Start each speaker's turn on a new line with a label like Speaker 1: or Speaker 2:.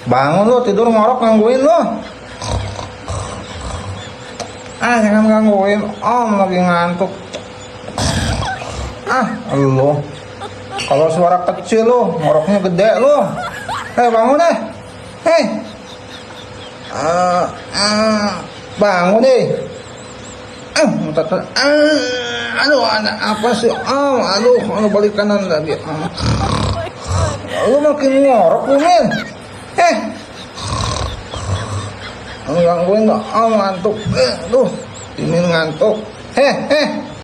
Speaker 1: Bangun lo, tidur ngorok gangguin lo. Jangan gangguin, Om lagi ngantuk. Lo. Kalau suara kecil lo, ngoroknya gede lo. Bangun deh. Bangun deh. Aduh, ada apa sih? Aduh, balik kanan lagi. Lu makin ngorok lu, Min. Gangguin nggak? Ngantuk. Tuh, ini ngantuk.